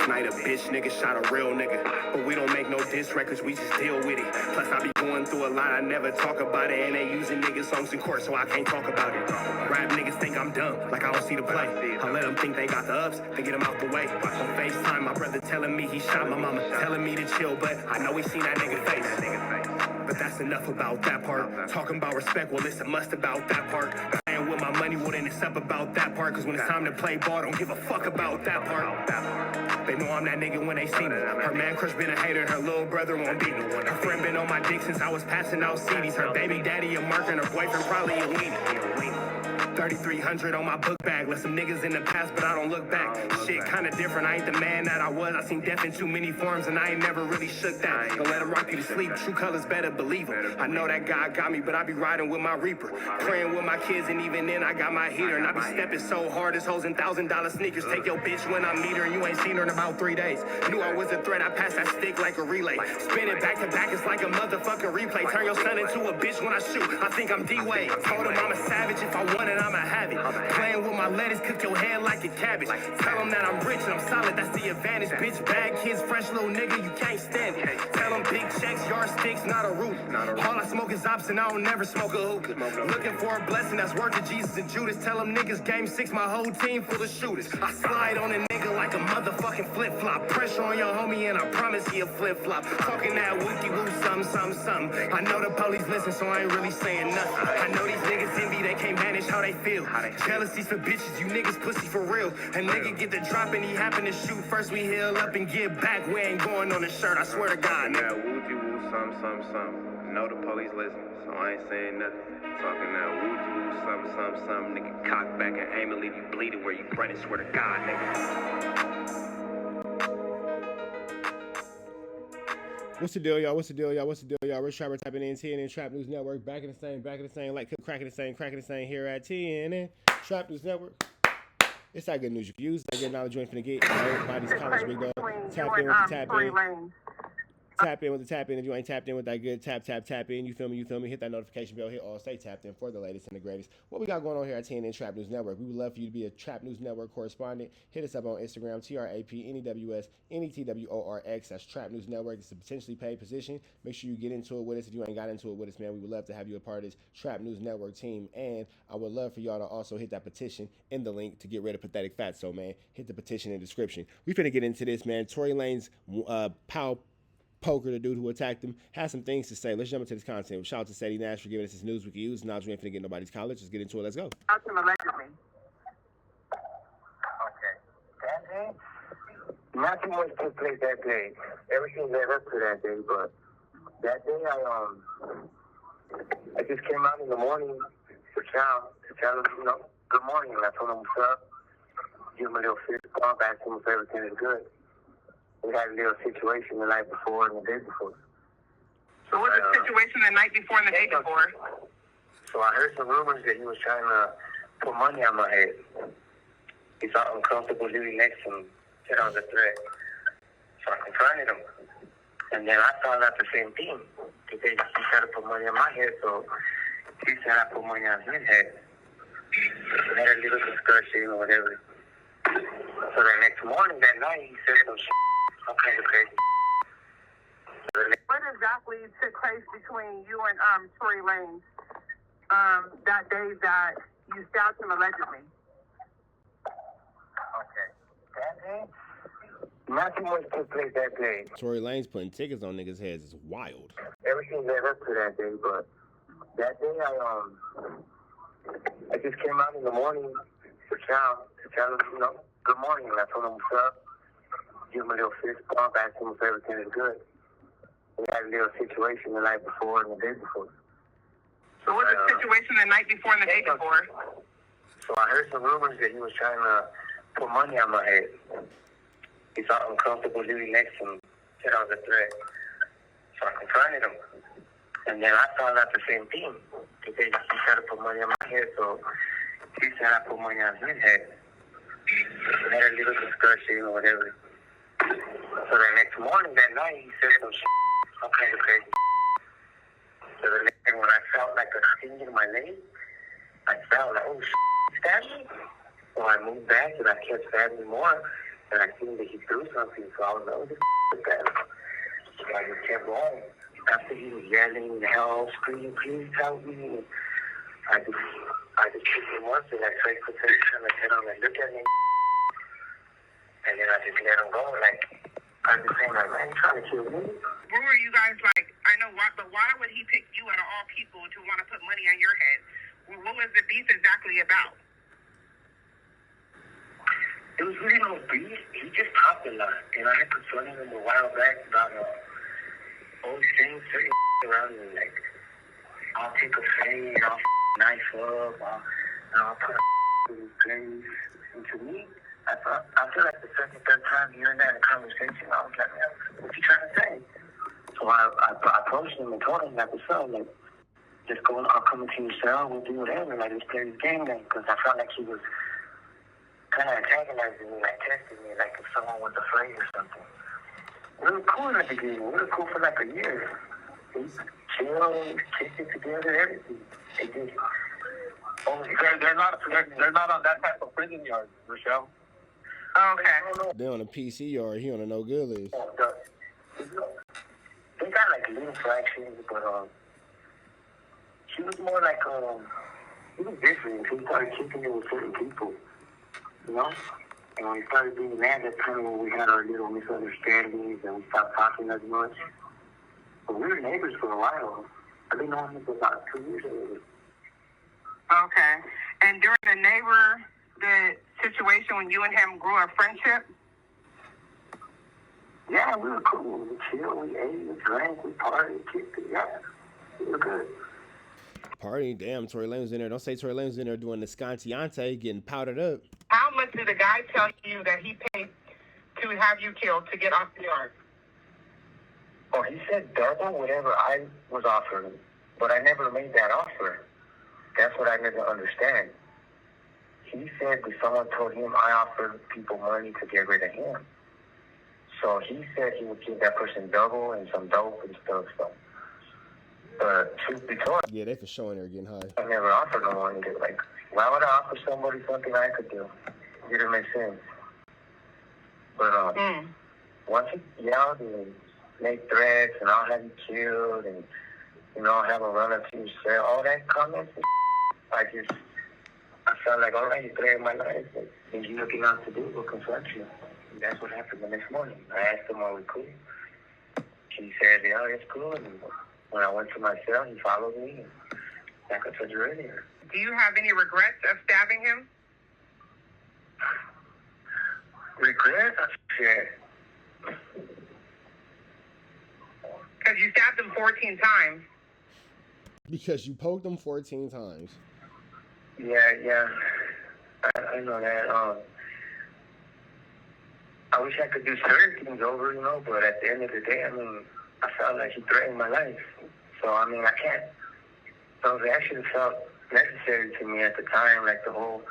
night a bitch nigga shot a real nigga. But we don't make no diss records, we just deal with it. Plus I be going through a lot, I never talk about it. And they using niggas songs in court, so I can't talk about it. Rap niggas think I'm dumb, like I don't see the play. I let them think they got the ups, then get them out the way. On FaceTime, my brother telling me he shot my mama, telling me to chill, but I know he seen that nigga face. But that's enough about that part. Talking about respect, well it's a must about that part. Playing with my money, well then it's up about that part. Cause when it's time to play ball, don't give a fuck about that part. They know I'm that nigga when they see me. Her man crush been a hater, her little brother won't beat me. Her friend been on my dick since I was passing out CDs. Her baby daddy a mark and her boyfriend probably a weenie. 3,300 on my book bag. Let some niggas in the past, but I don't look back. Shit kinda different, I ain't the man that I was. I seen death in too many forms and I ain't never really shook that. Don't let them rock you to sleep, true colors better believe it. I know that God got me, but I be riding with my reaper. Praying with my kids and even then I got my heater. And I be stepping so hard, this hoes in $1,000 sneakers. Take your bitch when I meet her and you ain't seen her in about 3 days. Knew I was a threat, I passed that stick like a relay. Spin it back to back, it's like a motherfucking replay. Turn your son into a bitch when I shoot, I think I'm D-Wade. Told him I'm a savage, if I want it, I'ma have it. Playing with my lettuce, cook your head like a cabbage. Tell them that I'm rich and I'm solid, that's the advantage. Bitch, bad kids, fresh little nigga, you can't stand it. Tell them big checks, yardsticks, not a roof. All I smoke is ops and I don't never smoke a hookah. Looking for a blessing that's worth it, Jesus and Judas. Tell them niggas game 6, my whole team full of shooters. I slide on a nigga like a motherfucking flip-flop. Pressure on your homie and I promise he a flip-flop. Talking that wookie-woo, something. I know the police listen, so I ain't really saying nothing. I know these niggas envy, they can't manage how they feel. Jealousy's for bitches, you niggas pussy for real. A nigga get the drop and he happen to shoot. First we heal up and get back. We ain't going on the shirt, I swear to God. Yeah, woo-de-woo, something. Know the police listen, so I ain't saying nothing. Talking that woo-de-woo, something. Nigga cock back and aim and leave you bleeding where you running, swear to God, nigga. What's the deal, y'all? We're Trapper tapping in TNN Trap News Network. Back in the same, like cracking the same here at TNN Trap News Network. It's that good news you can use. That good knowledge you ain't finna get. Everybody's college big dog. Tap in with the tap in. Tap in with the tap in. If you ain't tapped in with that good tap in, you feel me? Hit that notification bell, hit all, stay tapped in for the latest and the greatest. What we got going on here at TNN Trap News Network? We would love for you to be a Trap News Network correspondent. Hit us up on Instagram, TRAPNEWS NETWORX. That's Trap News Network. It's a potentially paid position. Make sure you get into it with us. If you ain't got into it with us, man, we would love to have you a part of this Trap News Network team. And I would love for y'all to also hit that petition in the link to get rid of pathetic fats. So, man, hit the petition in the description. We finna get into this, man. Tory Lanez, Poker, the dude who attacked him, has some things to say. Let's jump into this content. Shout out to Sadie Nash for giving us his news we can use. Now we ain't finna get nobody's college. Let's get into it. Let's go. Allegedly. Okay. That day, nothing much took place that day. Everything led up to that day, but that day I just came out in the morning to tell him, good morning. And I told him what's up. Give him a little fist bump, ask him if everything is good. We had a little situation the night before and the day before. So what's the situation the night before and the day before? So I heard some rumors that he was trying to put money on my head. He felt uncomfortable living next to me. Said I was a threat. So I confronted him. And then I found out the same thing. He tried to put money on my head, so he said I put money on his head. We had a little discussion or whatever. So the next morning, that night, he said some shit. Okay, crazy. What exactly took place between you and Tory Lanez that day that you stabbed him allegedly? Okay. That day, nothing much took place that day. Tory Lanez putting tickets on niggas' heads is wild. Everything led up to that day, but that day I just came out in the morning to tell him, good morning. And I told him what's up. Give him a little fist bump, ask him if everything is good. We had a little situation the night before and the day before. So what's the situation the night before and the day before? So I heard some rumors that he was trying to put money on my head. He felt uncomfortable living next to me. Said I was a threat. So I confronted him. And then I found out the same thing. He tried to put money on my head, so he said I put money on his head. We had a little discussion or whatever. So the next morning, that night, he said some shit. Okay, crazy. So the next thing when I felt like a sting in my leg, I felt like, oh shit, stabbed me. So I moved back and I kept stabbing more. And I seen that he threw something, so I was like, what the is that? So I just kept going. After he was yelling, hell, screaming, please help me. I just picked him up and I tried to take him and said, like, look at me. And then I just let him go. Like, I was saying, like, man, you trying to kill me? What were you guys like? I know why, but why would he pick you out of all people to want to put money on your head? Well, what was the beef exactly about? It was really no beef. He just talked a lot. And I had confronted him a while back about always saying certain around me. Like, I'll take a fade, I'll knife up, I'll put a in his place. And to me, I feel like the second, third time hearing that in a conversation, I was like, man, what you trying to say? So I approached him and told him, like, what's up? Like, just go, I'll come into your cell, we'll do whatever. Like, let's play this game then. Because I felt like he was kind of antagonizing me, like testing me, like if someone was afraid or something. We were cool in the beginning. We were cool for like a year. We chilled, kicked it together, everything. It just, They're not on that type of prison yard, Rochelle. Oh, okay. They on a PC yard. He on a no good list. They got like little fractions, but he was more like he was different. He started kicking it with certain people, you know. And when we started being mad, that's kind of when we had our little misunderstandings and we stopped talking as much. But we were neighbors for a while. I've been knowing him for about 2 years already. Okay. And during the situation when you and him grew a friendship? Yeah, we were cool. We chilled, we ate, we drank, we partied, kicked it. Yeah, we were good. Party, damn, Tory Lanez in there. Don't say Tory Lanez in there doing the scantiante, getting powdered up. How much did the guy tell you that he paid to have you killed to get off the yard? Oh, he said double whatever I was offering, but I never made that offer. That's what I never understand. He said that someone told him I offered people money to get rid of him. So he said he would give that person double and some dope and stuff. So, but truth be told, Yeah, they for sure in there getting high. I never offered no money. Like, why would I offer somebody something I could do? It didn't make sense. But once he yelled and made threats and I'll have you killed and, you know, have a run up to your cell, all that comments, I felt like, all right, you threatened my life. Like, there's nothing else to do but confront you. And that's what happened the next morning. I asked him, are we cool? He said, yeah, it's cool. And when I went to my cell, he followed me. And like I told you earlier. Do you have any regrets of stabbing him? Regret? Yeah. Because you stabbed him 14 times. Because you poked him 14 times. Yeah. I know that. I wish I could do certain things over, you know, but at the end of the day, I mean, I felt like he threatened my life. So, I mean, I can't. Those actions felt necessary to me at the time, like the whole,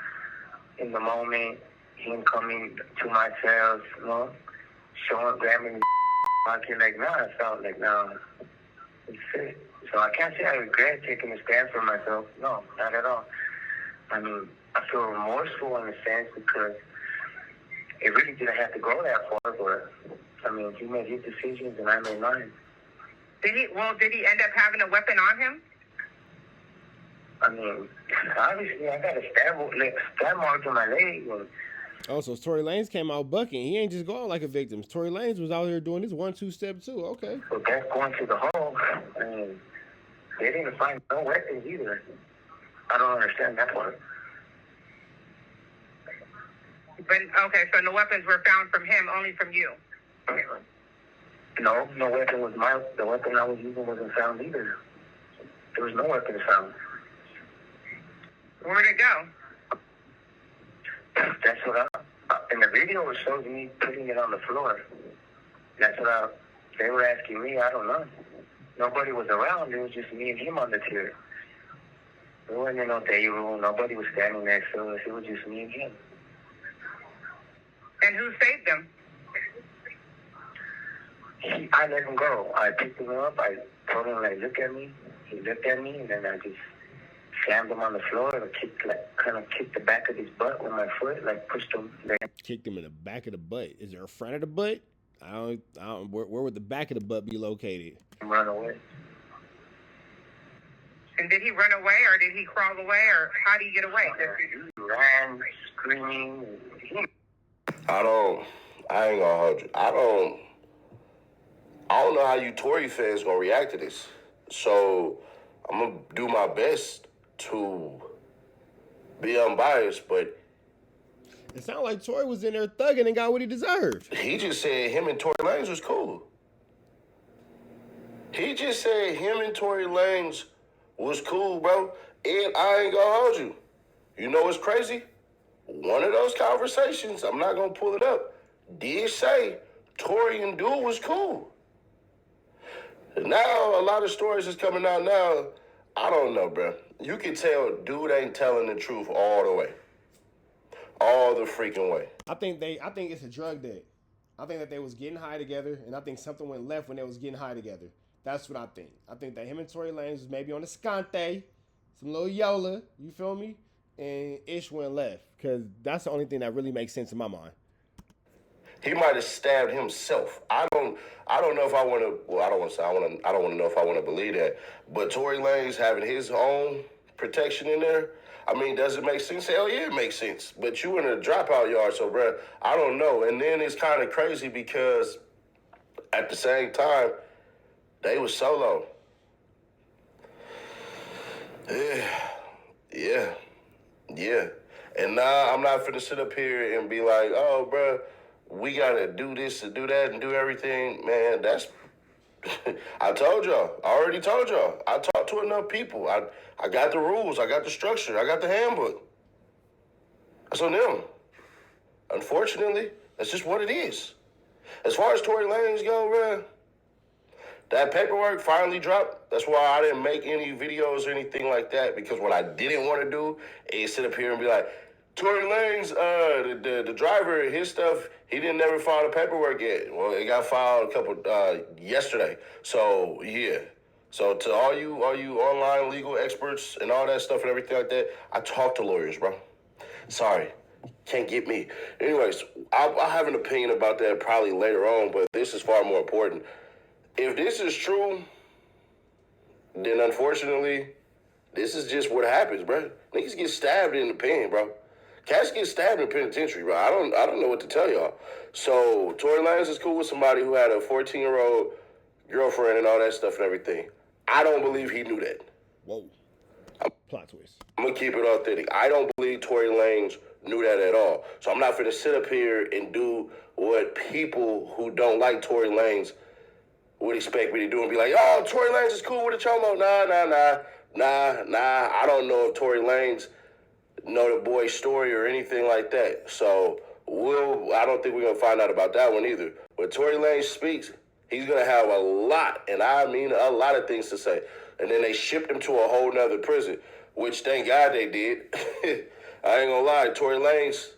in the moment, him coming to my cells, you know, showing, grabbing me, like, nah, I felt like, nah, it's fit. So I can't say I regret taking a stand for myself. No, not at all. I mean, I feel remorseful in a sense because it really didn't have to go that far, but, I mean, he made his decisions and I made mine. Did he end up having a weapon on him? I mean, obviously, I got a stab mark on my leg. And Oh, so Tory Lanez came out bucking. He ain't just going like a victim. Tory Lanez was out here doing this 1-2 step too. Okay. but that's going to the hole. I mean, they didn't find no weapons either. I don't understand that part. But okay, so no weapons were found from him, only from you. No weapon was the weapon I was using wasn't found either. There was no weapons found. Where'd it go? That's what in the video it shows me putting it on the floor. That's what they were asking me. I don't know. Nobody was around. It was just me and him on the chair. There wasn't in no day room. Nobody was standing next to us. It was just me and him. And who saved him? I let him go. I picked him up. I told him, like, look at me. He looked at me, and then I just slammed him on the floor, and kind of kicked the back of his butt with my foot, like pushed him there. Kicked him in the back of the butt. Is there a front of the butt? I don't. Where would the back of the butt be located? Run away. And did he run away, or did he crawl away, or how did he get away? He ran, screaming. I ain't gonna hold you. I don't know how you Tory fans gonna react to this. So I'm gonna do my best to be unbiased, but it sounded like Tory was in there thugging and got what he deserved. he just said him and Tory Lanez was cool. He just said him and Tory Lanez was cool, bro. And I ain't gonna hold you. You know what's crazy? One of those conversations, I'm not gonna pull it up, did say Tory and Dude was cool. And now a lot of stories is coming out now. I don't know, bro. You can tell Dude ain't telling the truth all the way. All the freaking way. I think it's a drug debt. I think that they was getting high together, and I think something went left when they was getting high together. That's what I think. I think that him and Tory Lanez was maybe on the Scante, some little Yola, you feel me? And Ish went left, because that's the only thing that really makes sense in my mind. He might have stabbed himself. I don't know if I want to. Well, I don't want to know if I want to believe that. But Tory Lanez having his own protection in there. I mean, does it make sense? Hell yeah, it makes sense. But you in a dropout yard, so bruh, I don't know. And then it's kind of crazy because at the same time, they was solo. Yeah. And now I'm not finna sit up here and be like, oh, bruh, we gotta do this and do that and do everything. Man, that's, I told y'all. I already told y'all. I talked to enough people. I got the rules. I got the structure. I got the handbook. That's on them. Unfortunately, that's just what it is. As far as Tory Lanez go, bruh, that paperwork finally dropped. That's why I didn't make any videos or anything like that, because what I didn't want to do is sit up here and be like, Tory Lanez, the driver, his stuff, he didn't never file the paperwork yet. Well, it got filed yesterday. So, yeah. So to all you online legal experts and all that stuff and everything like that, I talk to lawyers, bro. Sorry. Can't get me. Anyways, I'll have an opinion about that probably later on, but this is far more important. If this is true, then unfortunately, this is just what happens, bro. Niggas get stabbed in the pen, bro. Cats get stabbed in the penitentiary, bro. I don't know what to tell y'all. So Tory Lanez is cool with somebody who had a 14-year-old girlfriend and all that stuff and everything. I don't believe he knew that. Whoa. Plot twist. I'm gonna keep it authentic. I don't believe Tory Lanez knew that at all. So I'm not finna sit up here and do what people who don't like Tory Lanez would expect me to do and be like, oh, Tory Lanez is cool with a chomo. Nah. I don't know if Tory Lanez know the boy's story or anything like that. So I don't think we're gonna find out about that one either. When Tory Lanez speaks, he's gonna have a lot, and I mean a lot of things to say. And then they shipped him to a whole nother prison, which thank God they did. I ain't gonna lie, Tory Lanez,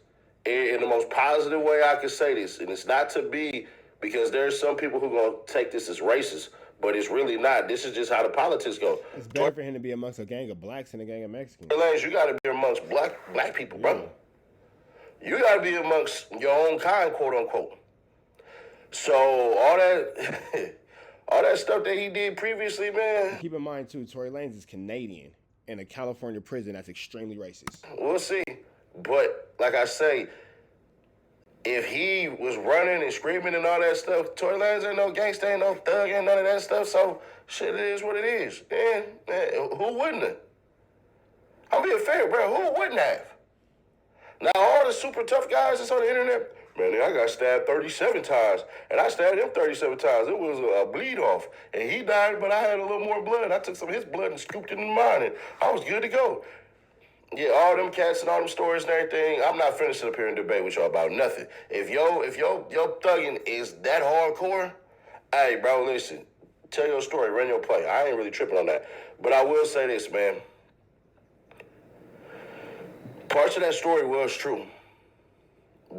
in the most positive way I can say this, and it's not to be, because there's some people who gonna take this as racist, but it's really not. This is just how the politics go. It's better for him to be amongst a gang of blacks than a gang of Mexicans. Tory Lanez, you gotta be amongst black people, bro. You gotta be amongst your own kind, quote unquote. So all that stuff that he did previously, man. Keep in mind too, Tory Lanez is Canadian in a California prison that's extremely racist. We'll see. But like I say, if he was running and screaming and all that stuff, Tory Lanez ain't no gangster, ain't no thug, ain't none of that stuff. So shit, it is what it is. And who wouldn't have? I'm being fair, bro. Who wouldn't have? Now all the super tough guys that's on the internet, man, I got stabbed 37 times, and I stabbed him 37 times. It was a bleed off, and he died, but I had a little more blood. I took some of his blood and scooped it in mine, and I was good to go. Yeah, all them cats and all them stories and everything, I'm not finishing up here and debate with y'all about nothing. If your thugging is that hardcore, hey, bro, listen, tell your story, run your play. I ain't really tripping on that. But I will say this, man. Parts of that story was true.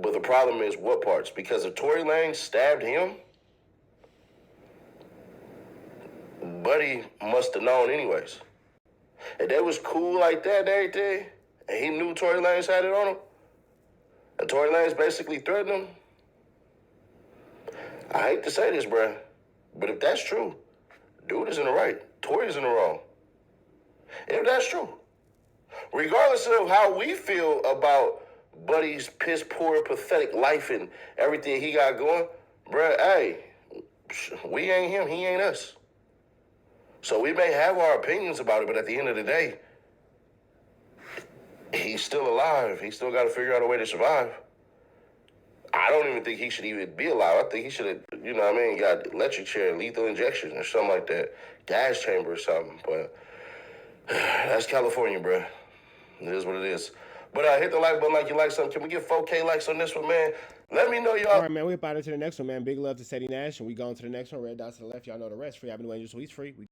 But the problem is what parts? Because if Tory Lanez stabbed him, Buddy must have known anyways. and they was cool like that and everything, and he knew Tory Lanez had it on him, and Tory Lanez basically threatened him, I hate to say this, bruh, but if that's true, dude is in the right, Tory's in the wrong. If that's true, regardless of how we feel about Buddy's piss poor, pathetic life and everything he got going, bruh, hey, we ain't him, he ain't us. So we may have our opinions about it, but at the end of the day, he's still alive. He still got to figure out a way to survive. I don't even think he should even be alive. I think he should have, you know what I mean, got electric chair, lethal injection or something like that, gas chamber or something. But that's California, bruh. It is what it is. But hit the like button like you like something. Can we get 4K likes on this one, man? Let me know, y'all. All right, man. We're about to the next one, man. Big love to Sadie Nash, and we going to the next one. Red dots to the left. Y'all know the rest. Free Avenue Angels, so he's free.